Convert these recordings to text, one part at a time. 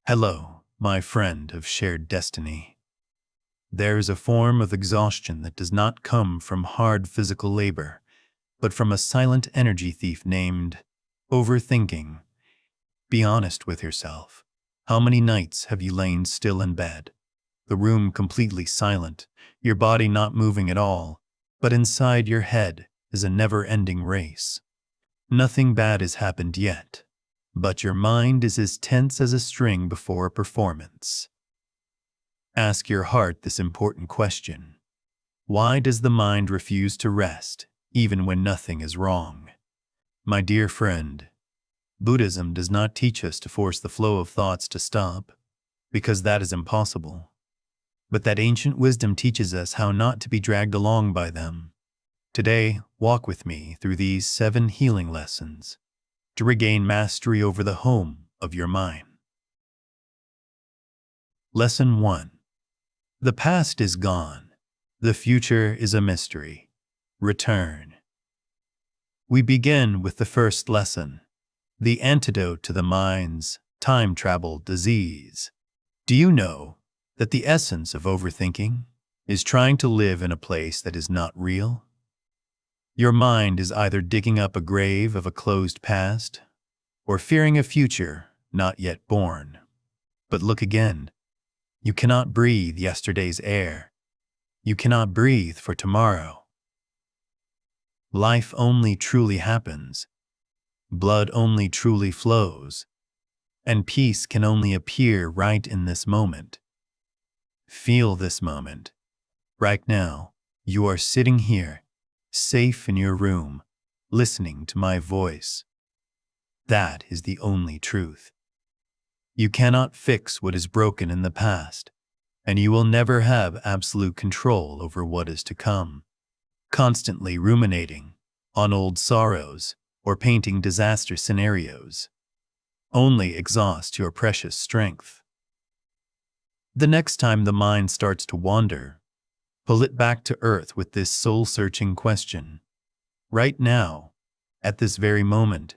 Hello, my friend of shared destiny. There is a form of exhaustion that does not come from hard physical labor, but from a silent energy thief named overthinking. Be honest with yourself. How many nights have you lain still in bed? The room completely silent, your body not moving at all, but inside your head is a never-ending race. Nothing bad has happened yet, but your mind is as tense as a string before a performance. Ask your heart this important question. Why does the mind refuse to rest, even when nothing is wrong? My dear friend, Buddhism does not teach us to force the flow of thoughts to stop, because that is impossible. But that ancient wisdom teaches us how not to be dragged along by them. Today, walk with me through these 7 healing lessons to regain mastery over the home of your mind. Lesson 1. The past is gone. The future is a mystery. Return. We begin with the first lesson, the antidote to the mind's time travel disease. Do you know that the essence of overthinking is trying to live in a place that is not real? Your mind is either digging up a grave of a closed past or fearing a future not yet born. But look again. You cannot breathe yesterday's air. You cannot breathe for tomorrow. Life only truly happens. Blood only truly flows. And peace can only appear right in this moment. Feel this moment. Right now, you are sitting here, safe in your room, listening to my voice. That is the only truth. You cannot fix what is broken in the past, and you will never have absolute control over what is to come. Constantly ruminating on old sorrows or painting disaster scenarios only exhaust your precious strength. The next time the mind starts to wander, pull it back to earth with this soul-searching question. Right now, at this very moment,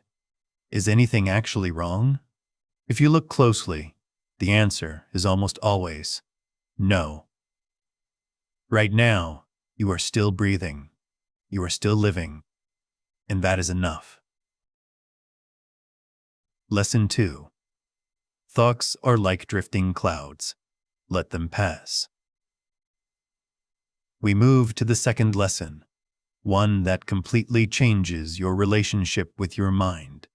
is anything actually wrong? If you look closely, the answer is almost always no. Right now, you are still breathing, you are still living, and that is enough. Lesson 2. Thoughts are like drifting clouds. Let them pass. We move to the second lesson, one that completely changes your relationship with your mind.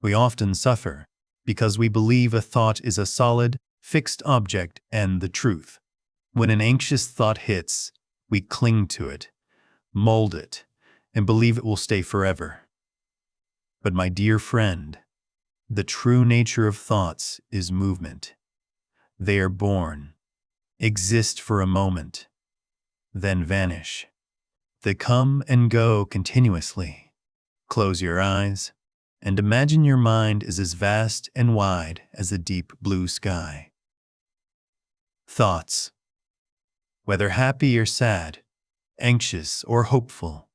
We often suffer because we believe a thought is a solid, fixed object and the truth. When an anxious thought hits, we cling to it, mold it, and believe it will stay forever. But my dear friend, the true nature of thoughts is movement. They are born, exist for a moment, then vanish. They come and go continuously. Close your eyes and imagine your mind is as vast and wide as the deep blue sky. Thoughts, whether happy or sad, anxious or hopeful,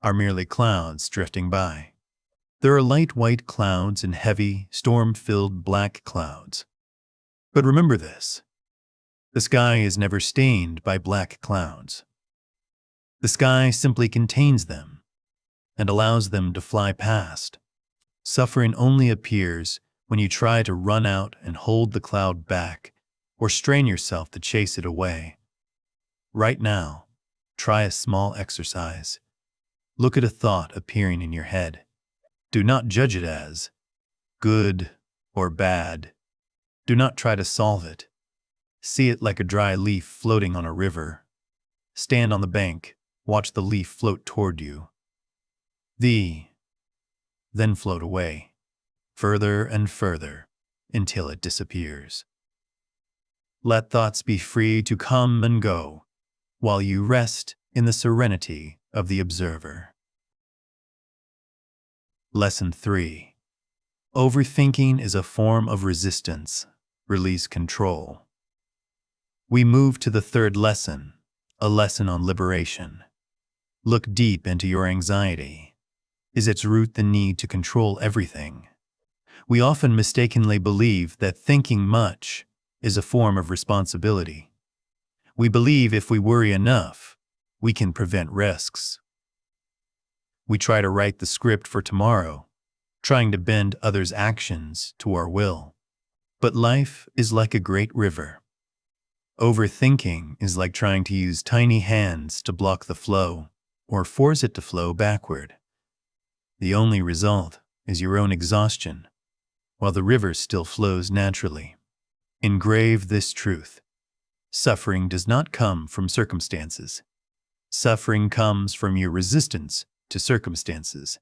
are merely clouds drifting by. There are light white clouds and heavy, storm-filled black clouds. But remember this, the sky is never stained by black clouds. The sky simply contains them and allows them to fly past. Suffering only appears when you try to run out and hold the cloud back or strain yourself to chase it away. Right now, try a small exercise. Look at a thought appearing in your head. Do not judge it as good or bad. Do not try to solve it. See it like a dry leaf floating on a river. Stand on the bank, watch the leaf float toward you. Then float away, further and further, until it disappears. Let thoughts be free to come and go, while you rest in the serenity of the observer. Lesson 3. Overthinking is a form of resistance. Release control. We move to the third lesson, a lesson on liberation. Look deep into your anxiety. Is its root the need to control everything? We often mistakenly believe that thinking much is a form of responsibility. We believe if we worry enough, we can prevent risks. We try to write the script for tomorrow, trying to bend others' actions to our will. But life is like a great river. Overthinking is like trying to use tiny hands to block the flow or force it to flow backward. The only result is your own exhaustion, while the river still flows naturally. Engrave this truth. Suffering does not come from circumstances. Suffering comes from your resistance to circumstances.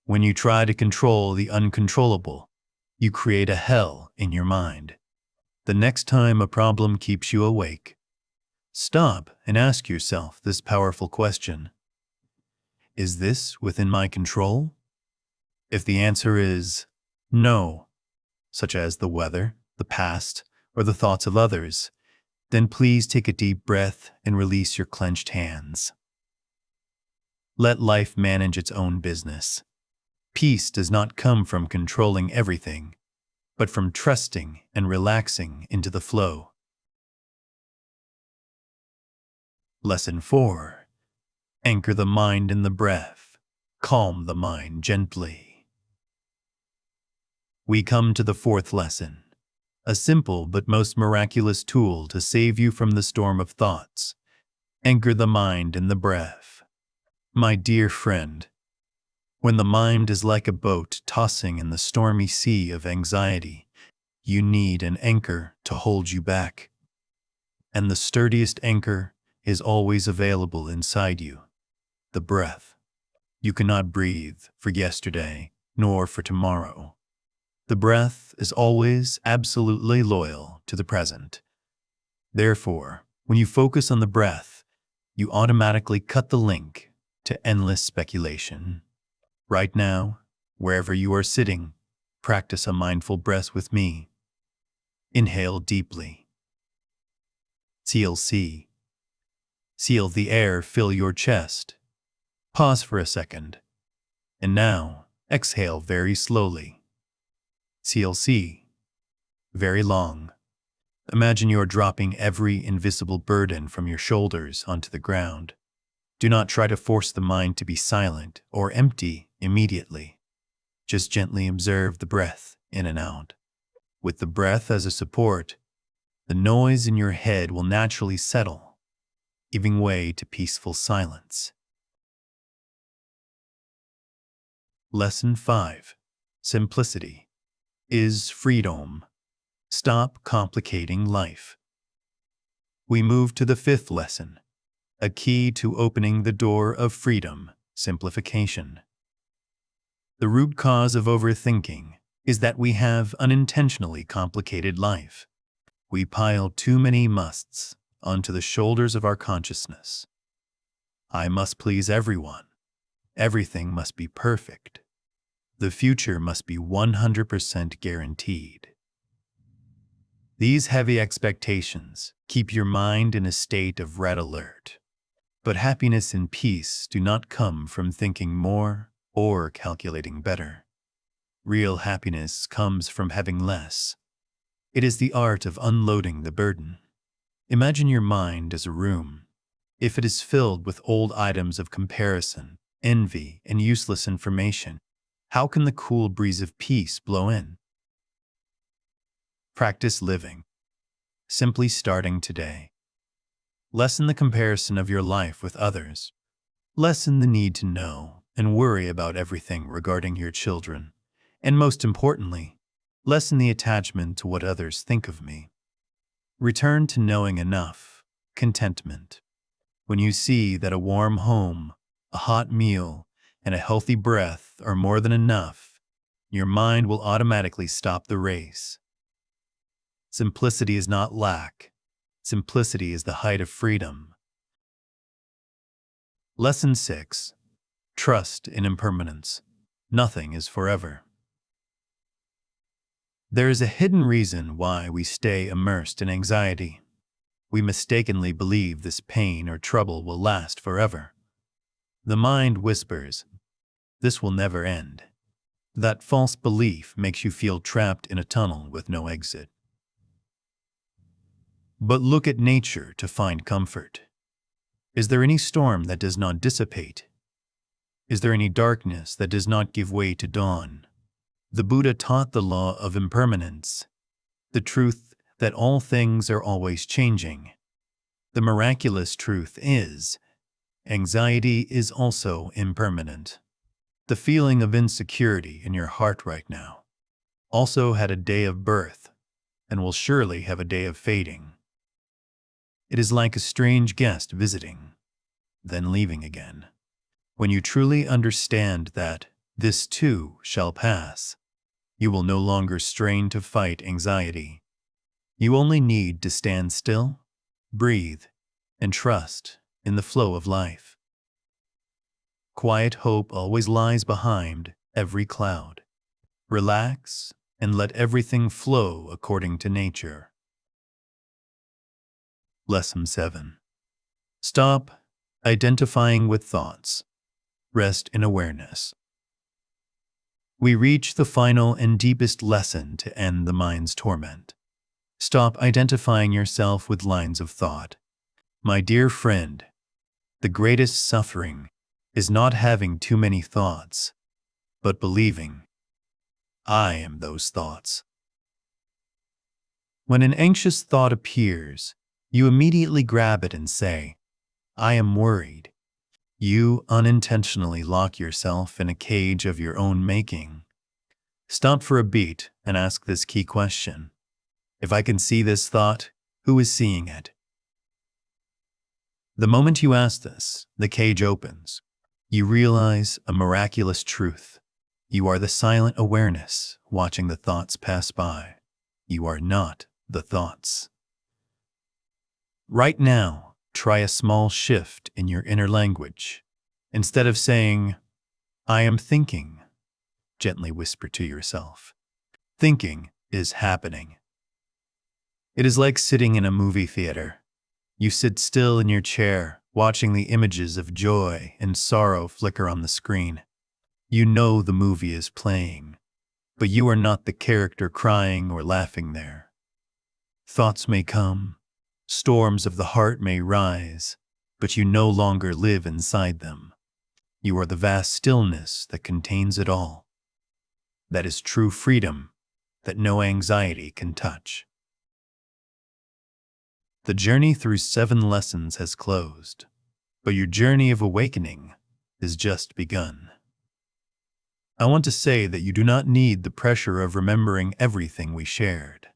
When you try to control the uncontrollable, you create a hell in your mind. The next time a problem keeps you awake, stop and ask yourself this powerful question. Is this within my control? If the answer is no, such as the weather, the past, or the thoughts of others, then please take a deep breath and release your clenched hands. Let life manage its own business. Peace does not come from controlling everything, but from trusting and relaxing into the flow. Lesson 4. Anchor the mind in the breath. Calm the mind gently. We come to the fourth lesson, a simple but most miraculous tool to save you from the storm of thoughts. Anchor the mind in the breath. My dear friend, when the mind is like a boat tossing in the stormy sea of anxiety, you need an anchor to hold you back. And the sturdiest anchor is always available inside you, the breath. You cannot breathe for yesterday, nor for tomorrow. The breath is always absolutely loyal to the present. Therefore, when you focus on the breath, you automatically cut the link to endless speculation. Right now, wherever you are sitting, practice a mindful breath with me. Inhale deeply. Seal the air fill your chest. Pause for a second. And now, exhale very slowly. Seal very long. Imagine you are dropping every invisible burden from your shoulders onto the ground. Do not try to force the mind to be silent or empty immediately. Just gently observe the breath in and out. With the breath as a support, the noise in your head will naturally settle, giving way to peaceful silence. Lesson 5. Simplicity is freedom. Stop complicating life. We move to the fifth lesson, a key to opening the door of freedom, simplification. The root cause of overthinking is that we have unintentionally complicated life. We pile too many musts onto the shoulders of our consciousness. I must please everyone. Everything must be perfect. The future must be 100% guaranteed. These heavy expectations keep your mind in a state of red alert. But happiness and peace do not come from thinking more or calculating better. Real happiness comes from having less. It is the art of unloading the burden. Imagine your mind as a room. If it is filled with old items of comparison, envy, and useless information, how can the cool breeze of peace blow in? Practice living. Simply starting today. Lessen the comparison of your life with others. Lessen the need to know and worry about everything regarding your children. And most importantly, lessen the attachment to what others think of me. Return to knowing enough, contentment. When you see that a warm home, a hot meal, and a healthy breath are more than enough, your mind will automatically stop the race. Simplicity is not lack. Simplicity is the height of freedom. Lesson 6. Trust in impermanence. Nothing is forever. There is a hidden reason why we stay immersed in anxiety. We mistakenly believe this pain or trouble will last forever. The mind whispers, "This will never end." That false belief makes you feel trapped in a tunnel with no exit. But look at nature to find comfort. Is there any storm that does not dissipate? Is there any darkness that does not give way to dawn? The Buddha taught the law of impermanence, the truth that all things are always changing. The miraculous truth is, anxiety is also impermanent. The feeling of insecurity in your heart right now also had a day of birth and will surely have a day of fading. It is like a strange guest visiting, then leaving again. When you truly understand that this too shall pass, you will no longer strain to fight anxiety. You only need to stand still, breathe, and trust in the flow of life. Quiet hope always lies behind every cloud. Relax and let everything flow according to nature. Lesson 7. Stop identifying with thoughts. Rest in awareness. We reach the final and deepest lesson to end the mind's torment. Stop identifying yourself with lines of thought. My dear friend, the greatest suffering is not having too many thoughts, but believing, I am those thoughts. When an anxious thought appears, you immediately grab it and say, I am worried. You unintentionally lock yourself in a cage of your own making. Stop for a beat and ask this key question. If I can see this thought, who is seeing it? The moment you ask this, the cage opens. You realize a miraculous truth. You are the silent awareness watching the thoughts pass by. You are not the thoughts. Right now, try a small shift in your inner language. Instead of saying, I am thinking, gently whisper to yourself, thinking is happening. It is like sitting in a movie theater. You sit still in your chair, watching the images of joy and sorrow flicker on the screen. You know the movie is playing, but you are not the character crying or laughing there. Thoughts may come, storms of the heart may rise, but you no longer live inside them. You are the vast stillness that contains it all. That is true freedom that no anxiety can touch. The journey through 7 lessons has closed, but your journey of awakening is just begun. I want to say that you do not need the pressure of remembering everything we shared.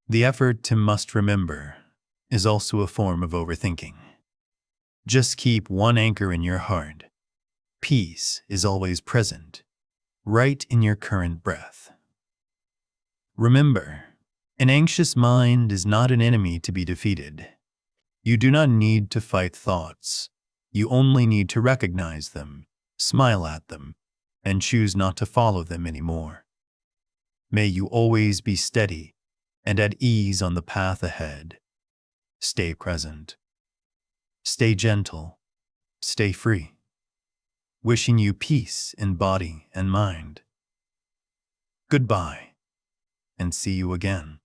The effort to must remember is also a form of overthinking. Just keep one anchor in your heart. Peace is always present, right in your current breath. Remember, an anxious mind is not an enemy to be defeated. You do not need to fight thoughts. You only need to recognize them, smile at them, and choose not to follow them anymore. May you always be steady and at ease on the path ahead. Stay present. Stay gentle. Stay free. Wishing you peace in body and mind. Goodbye, and see you again.